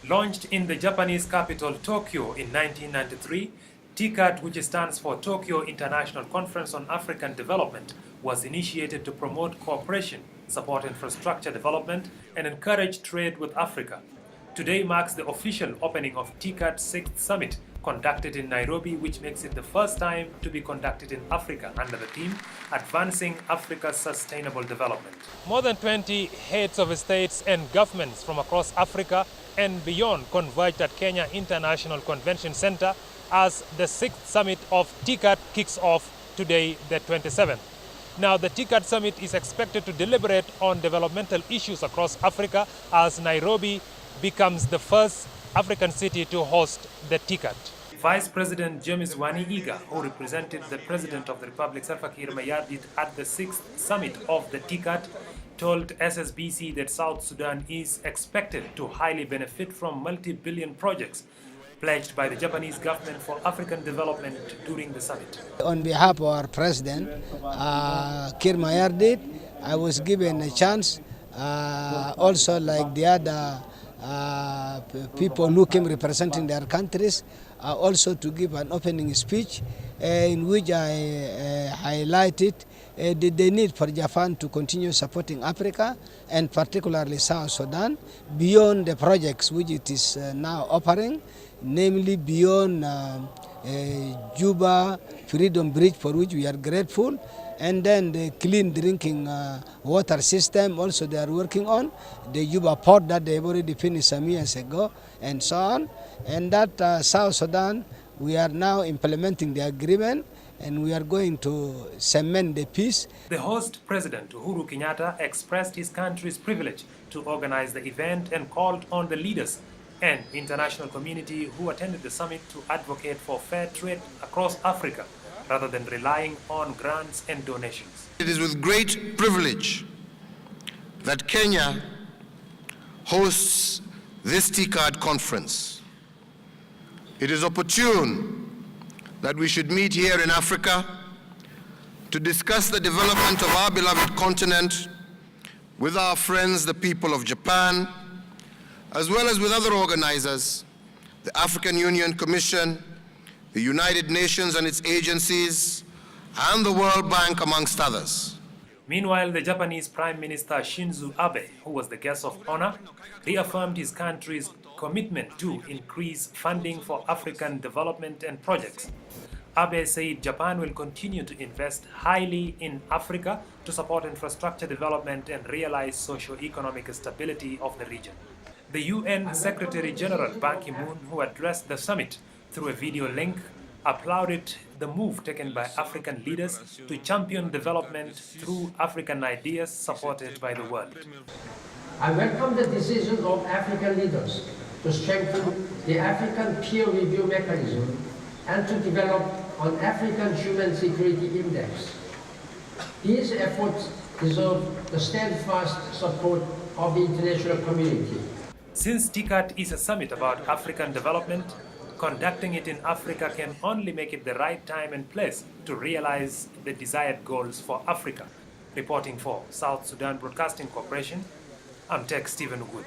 Launched in the Japanese capital Tokyo in 1993, Ticad, which stands for Tokyo International Conference on African Development, was initiated to promote cooperation, support infrastructure development, and encourage trade with Africa. Today marks the official opening of Ticad's 6th summit, conducted in Nairobi, which makes it the first time to be conducted in Africa under the theme Advancing Africa's Sustainable Development. More than 20 heads of states and governments from across Africa and beyond converged at Kenya International Convention Center as the 6th summit of Ticad kicks off today, the 27th. Now, the Ticad summit is expected to deliberate on developmental issues across Africa as Nairobi becomes the first African city to host the Ticad. Vice President James Wani-Iga, who represented the President of the Republic, Salva Kiir Mayardit, at the 6th summit of the Ticad, told SSBC that South Sudan is expected to highly benefit from multi-billion projects pledged by the Japanese government for African development during the summit. On behalf of our President, Kiir Mayardit, I was given a chance, also like the other people who came representing their countries, also to give an opening speech in which I highlighted the need for Japan to continue supporting Africa and particularly South Sudan beyond the projects which it is now offering, namely beyond Juba Freedom Bridge, for which we are grateful, and then the clean drinking water system also they are working on, the Juba port that they've already finished some years ago, and so on. And that South Sudan, we are now implementing the agreement and we are going to cement the peace. The host President Uhuru Kenyatta expressed his country's privilege to organize the event and called on the leaders and international community who attended the summit to advocate for fair trade across Africa, rather than relying on grants and donations. It is with great privilege that Kenya hosts this Ticad conference. It is opportune that we should meet here in Africa to discuss the development of our beloved continent with our friends, the people of Japan, as well as with other organizers, the African Union Commission, the United Nations and its agencies, and the World Bank, amongst others. Meanwhile, the Japanese Prime Minister Shinzo Abe, who was the guest of honor, reaffirmed his country's commitment to increase funding for African development and projects. Abe said Japan will continue to invest highly in Africa to support infrastructure development and realize socio-economic stability of the region. The UN Secretary General Ban Ki-moon, who addressed the summit through a video link, applauded the move taken by African leaders to champion development through African ideas supported by the world. I welcome the decision of African leaders to strengthen the African peer review mechanism and to develop an African Human Security Index. These efforts deserve the steadfast support of the international community. Since Ticad is a summit about African development, conducting it in Africa can only make it the right time and place to realize the desired goals for Africa. Reporting for South Sudan Broadcasting Corporation, I'm Tech Stephen Wood.